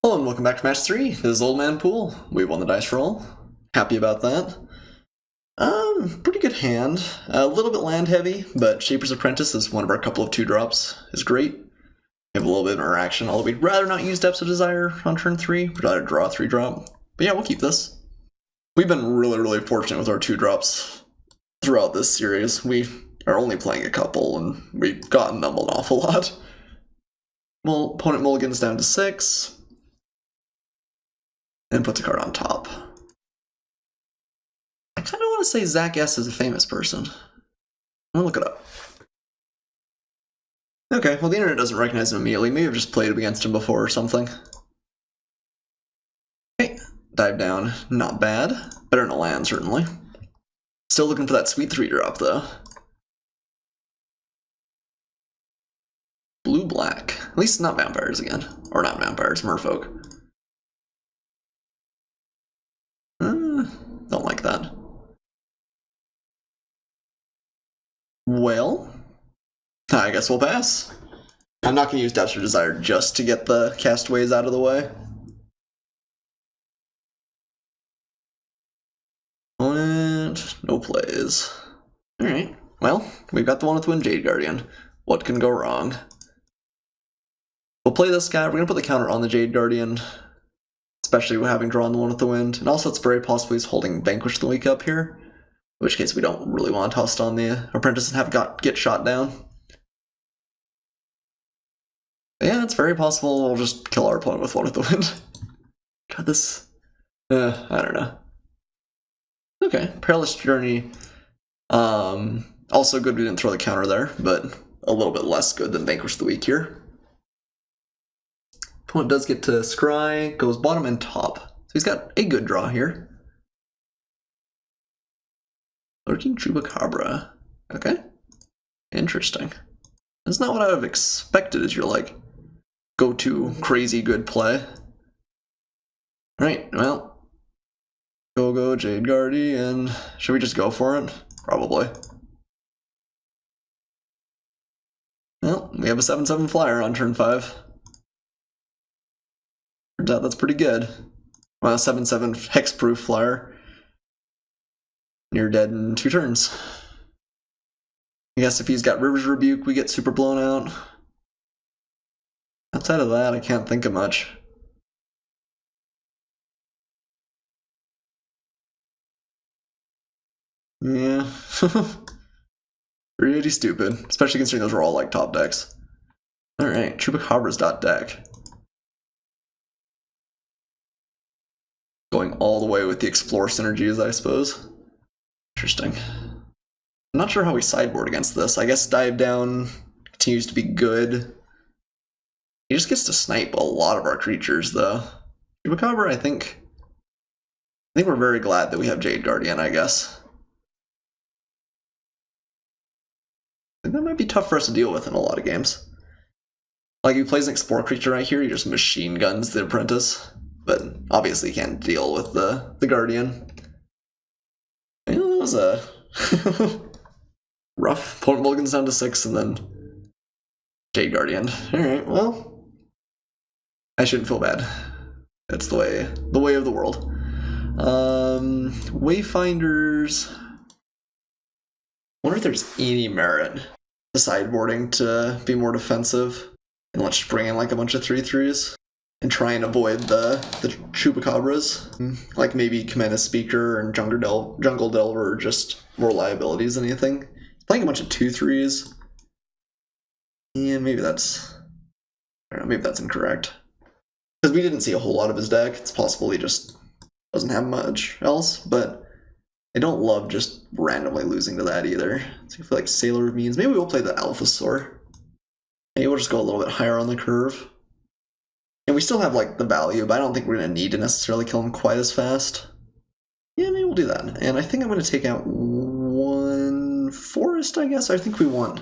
Hello and welcome back to match 3. This is Old Man Poole. We won the dice roll. Happy about that. Pretty good hand. A little bit land heavy, but Shaper's Apprentice is one of our couple of 2-drops. Is great. We have a little bit of interaction, although we'd rather not use Depths of Desire on turn 3. We'd rather draw a 3-drop. But yeah, we'll keep this. We've been really fortunate with our 2-drops throughout this series. We are only playing a couple, and we've gotten them an awful lot. Well, opponent mulligans down to 6. And puts a card on top. I kind of want to say Zach S is a famous person. I'm gonna look it up. Okay, well the internet doesn't recognize him immediately. Maybe I've just played against him before or something. Okay, dive down. Not bad. Better than a land, certainly. Still looking for that sweet 3-drop, though. Blue-black. At least not vampires again. Or not vampires, merfolk. Don't like that. Well, I guess we'll pass. I'm not going to use Depths of Desire just to get the castaways out of the way. Opponent, no plays. Alright, well, we've got the one with Wind Jade Guardian. What can go wrong? We'll play this guy. We're going to put the counter on the Jade Guardian. Especially having drawn the one with the wind. And also it's very possible he's holding Vanquish the Weak up here. In which case we don't really want to toss on the Apprentice and have get shot down. But yeah, it's very possible we'll just kill our opponent with one with the wind. God, this... I don't know. Okay, Perilous Journey. Also good we didn't throw the counter there, but a little bit less good than Vanquish the Weak here. Opponent does get to scry, goes bottom and top. So he's got a good draw here. Lurking Chupacabra. Okay. Interesting. That's not what I would have expected as your, like, go-to crazy good play. Alright, well. Go, Jade Guardian. Should we just go for it? Probably. Well, we have a 7/7 flyer on turn 5. Turns out that's pretty good. Well, 7/7 hexproof flyer. You're dead in 2 turns. I guess if he's got River's Rebuke, we get super blown out. Outside of that, I can't think of much. Yeah. Pretty stupid. Especially considering those were all like top decks. Alright, Chupacabra's .deck. Going all the way with the Explore synergies, I suppose. Interesting. I'm not sure how we sideboard against this. I guess Dive Down continues to be good. He just gets to snipe a lot of our creatures, though. Chupacabra, I think we're very glad that we have Jade Guardian, I guess. I think that might be tough for us to deal with in a lot of games. Like, if he plays an Explore creature right here, he just machine guns the Apprentice. But obviously can't deal with the Guardian. You know, that was a rough. Opponent mulligans down to 6 and then Jade Guardian. Alright, well. I shouldn't feel bad. That's the way of the world. Wayfinders. I wonder if there's any merit to sideboarding to be more defensive. And let's just bring in like a bunch of 3/3s. And try and avoid the Chupacabras. Like maybe Command Speaker and Jungle Delver are just more liabilities than anything. Playing a bunch of 2/3s. Yeah, maybe that's... I don't know, maybe that's incorrect. Because we didn't see a whole lot of his deck. It's possible he just doesn't have much else, but I don't love just randomly losing to that either. So I feel like Sailor of Means. Maybe we'll play the Alphasaur. Maybe we'll just go a little bit higher on the curve. And we still have, like, the value, but I don't think we're going to need to necessarily kill him quite as fast. Yeah, maybe we'll do that. And I think I'm going to take out 1 forest, I guess. I think we want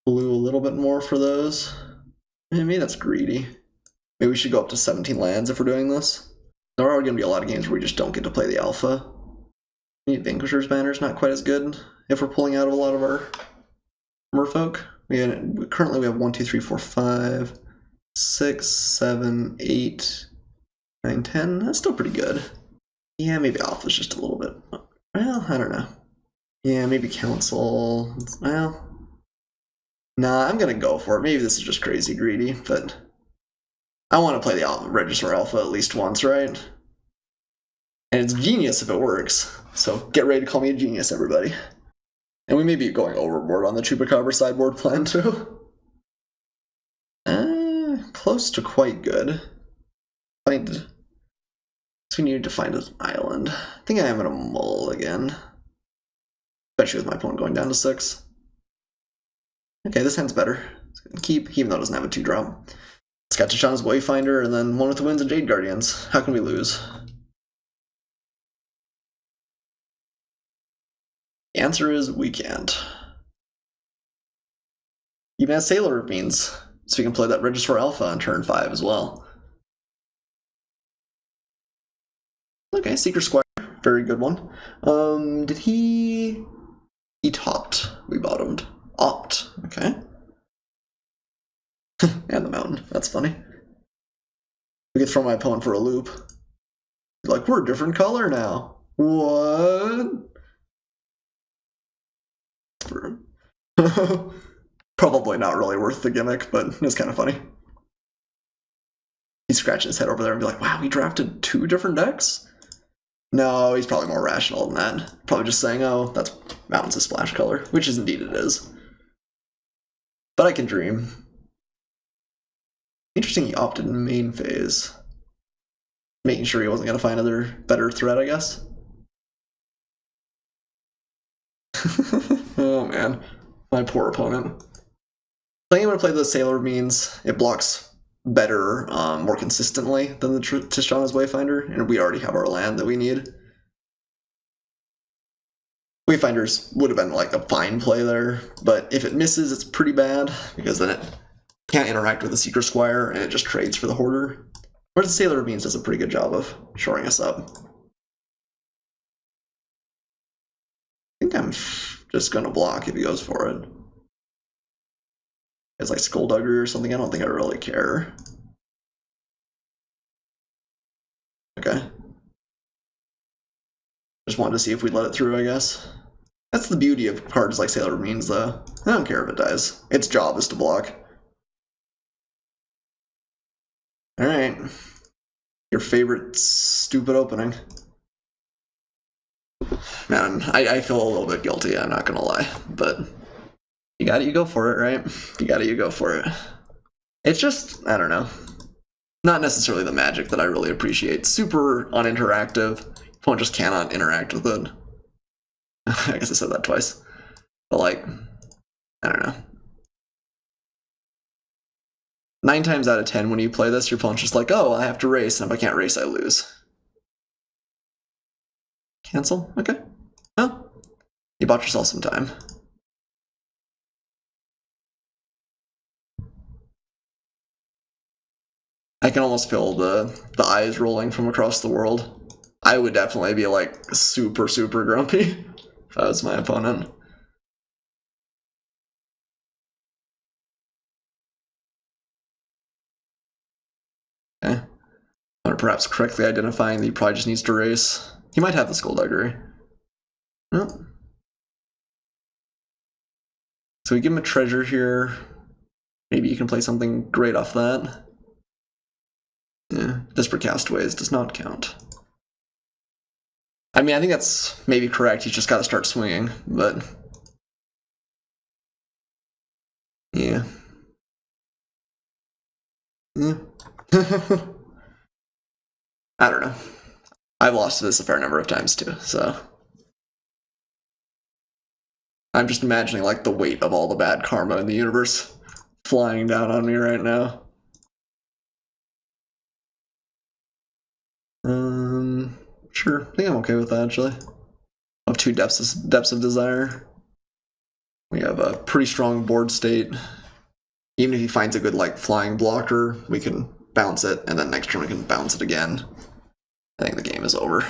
blue a little bit more for those. Maybe that's greedy. Maybe we should go up to 17 lands if we're doing this. There are going to be a lot of games where we just don't get to play the alpha. Vanquisher's Banner's not quite as good if we're pulling out of a lot of our merfolk. Currently we have 1, 2, 3, 4, 5... 6, 7, 8, 9, 10. That's still pretty good. Yeah, maybe alpha's just a little bit. Well, I don't know. Yeah, maybe council. Well, nah, I'm gonna go for it. Maybe this is just crazy greedy, but I want to play the Regisaur Alpha at least once, right? And it's genius if it works. So get ready to call me a genius, everybody. And we may be going overboard on the Chupacabra sideboard plan, too. Close to quite good. So we need to find an island. I think I am gonna mull again. Especially with my opponent going down to 6. Okay, this hand's better. It's gonna keep, even though it doesn't have a 2-drop. It's got Tishana's Wayfinder, and then one with the Winds and Jade Guardians. How can we lose? The answer is we can't. Even has Sailor means, so we can play that Regisaur Alpha on turn 5 as well. Okay, Seeker Squire, very good one. Did he topped? We bottomed. Opt, okay. And the mountain, that's funny. We could throw my opponent for a loop. Like, we're a different color now. What? Probably not really worth the gimmick, but it's kind of funny. He's scratching his head over there and be like, wow, he drafted 2 different decks? No, he's probably more rational than that. Probably just saying, oh, that's mountain's a splash color, which is indeed it is. But I can dream. Interesting he opted in main phase. Making sure he wasn't going to find another better threat, I guess. Oh man, my poor opponent. Playing him to play the Sailor means it blocks better, more consistently than the Tishana's Wayfinder, and we already have our land that we need. Wayfinders would have been like a fine play there, but if it misses, it's pretty bad, because then it can't interact with the Seeker Squire, and it just trades for the Hoarder. Whereas the Sailor Means does a pretty good job of shoring us up. I think I'm just gonna block if he goes for it. It's like Skullduggery or something, I don't think I really care. Okay. Just wanted to see if we'd let it through, I guess. That's the beauty of cards like Sailor Means, though. I don't care if it dies. Its job is to block. Alright. Your favorite stupid opening. Man, I feel a little bit guilty, I'm not gonna lie. But you got it, you go for it, right? You got it, you go for it. It's just, I don't know. Not necessarily the magic that I really appreciate. Super uninteractive. Opponent just cannot interact with it. I guess I said that twice. But like, I don't know. 9 times out of 10 when you play this, your opponent's just like, oh, I have to race, and if I can't race, I lose. Cancel? Okay. Well, you bought yourself some time. I can almost feel the eyes rolling from across the world. I would definitely be like super, super grumpy if I was my opponent. Okay. Or perhaps correctly identifying that he probably just needs to race. He might have the Skullduggery. Nope. So we give him a treasure here. Maybe you can play something great off that. Yeah, Desperate Castaways does not count. I mean, I think that's maybe correct. He's just got to start swinging, but yeah. Yeah. I don't know. I've lost to this a fair number of times too, so I'm just imagining like the weight of all the bad karma in the universe flying down on me right now. Sure. I think I'm okay with that, actually. I have 2 depths of desire. We have a pretty strong board state. Even if he finds a good like flying blocker, we can bounce it, and then next turn we can bounce it again. I think the game is over.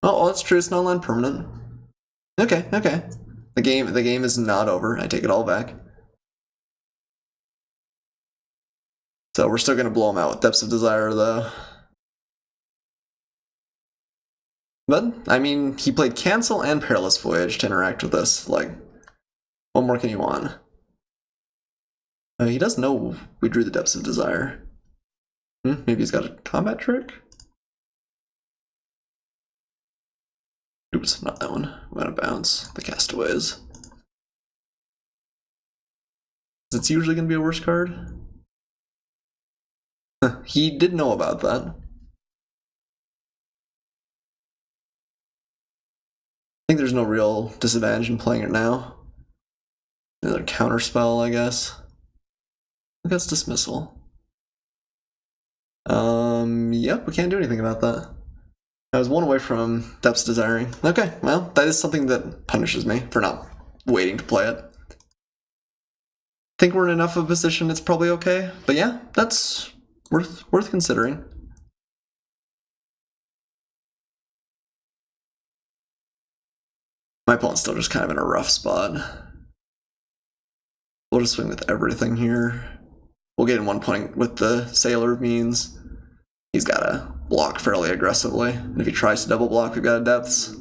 Oh, that's true. It's not land permanent. Okay, okay. The game is not over. I take it all back. So we're still gonna blow him out with Depths of Desire, though. But I mean, he played Cancel and Perilous Voyage to interact with us. Like, what more can you want? He does know we drew the Depths of Desire. Maybe he's got a combat trick? Oops, not that one. I'm gonna bounce the Castaways. It's usually gonna be a worse card. He did know about that. I think there's no real disadvantage in playing it now. Another counter spell, I guess. That's Dismissal. Yep, we can't do anything about that. I was one away from Depths Desiring. Okay, well, that is something that punishes me for not waiting to play it. Think we're in enough of a position it's probably okay, but yeah, that's worth considering. My opponent's still just kind of in a rough spot. We'll just swing with everything here. We'll get in 1 point with the Sailor means he's got to block fairly aggressively. And if he tries to double block, we've got a Depths.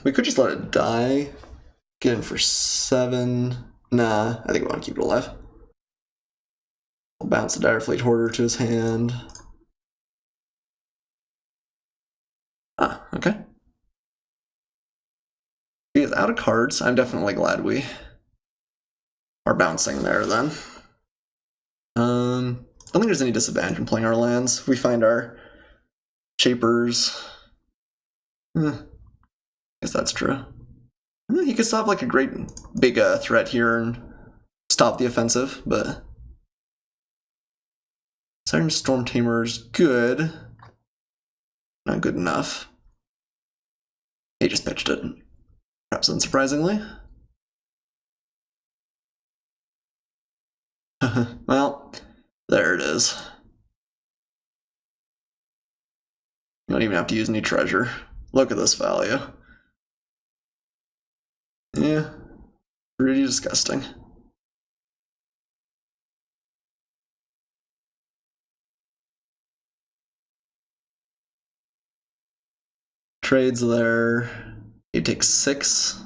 We could just let it die. Get in for 7. Nah, I think we want to keep it alive. We'll bounce the Direfleet Hoarder to his hand. Ah, okay. He is out of cards. I'm definitely glad we are bouncing there then. I don't think there's any disadvantage in playing our lands. If we find our Shapers. I guess that's true. He could stop like a great big threat here and stop the offensive, but Siren Storm Tamer is good. Not good enough. He just pitched it. Perhaps unsurprisingly. Well, there it is. You don't even have to use any treasure. Look at this value. Yeah, pretty disgusting. Trades there. He takes 6.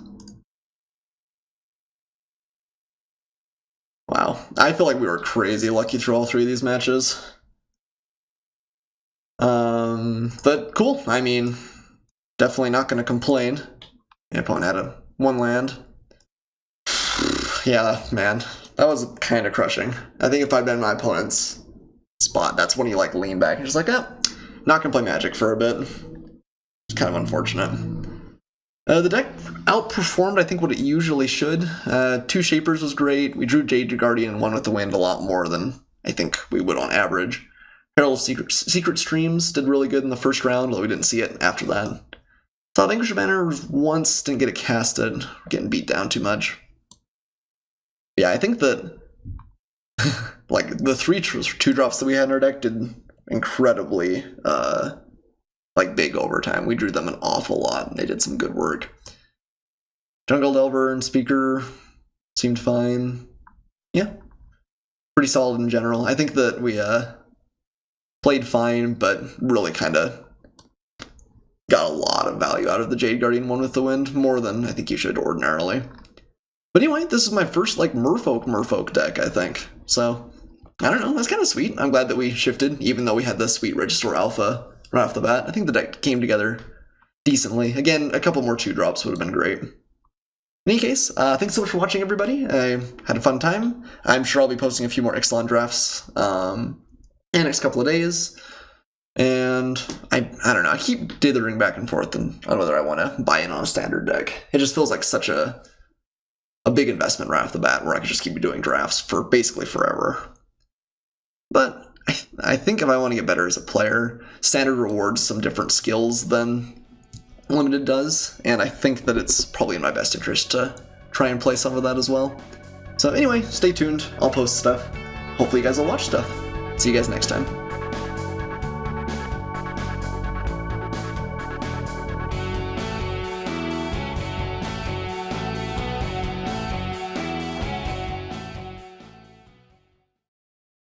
Wow, I feel like we were crazy lucky through all 3 of these matches. But cool. I mean, definitely not going to complain. My opponent had 1 land. Yeah, man, that was kind of crushing. I think if I'd been in my opponent's spot, that's when you like lean back and just like, not gonna play Magic for a bit. It's kind of unfortunate. The deck outperformed, I think, what it usually should. 2 Shapers was great. We drew Jade Guardian and 1 with the Wind a lot more than I think we would on average. Herald of Secret Streams did really good in the first round, although we didn't see it after that. Saw Vanquisher Banner once, didn't get it casted. Getting beat down too much. Yeah, I think that like the 3 2-drops that we had in our deck did incredibly like big overtime. We drew them an awful lot, and they did some good work. Jungle Delver and Speaker seemed fine. Yeah, pretty solid in general. I think that we played fine, but really kind of got a lot of value out of the Jade Guardian one with the Wind, more than I think you should ordinarily. But anyway, this is my first like Merfolk deck, I think. So, I don't know, that's kind of sweet. I'm glad that we shifted, even though we had the sweet Regisaur Alpha right off the bat. I think the deck came together decently. Again, a couple more 2-drops would have been great. In any case, thanks so much for watching, everybody. I had a fun time. I'm sure I'll be posting a few more Ixalan drafts in the next couple of days. And I don't know, I keep dithering back and forth on whether I want to buy in on a standard deck. It just feels like such a big investment right off the bat where I could just keep doing drafts for basically forever. But I think if I want to get better as a player, standard rewards some different skills than limited does, and I think that it's probably in my best interest to try and play some of that as well. So anyway, stay tuned, I'll post stuff. Hopefully you guys will watch stuff. See you guys next time.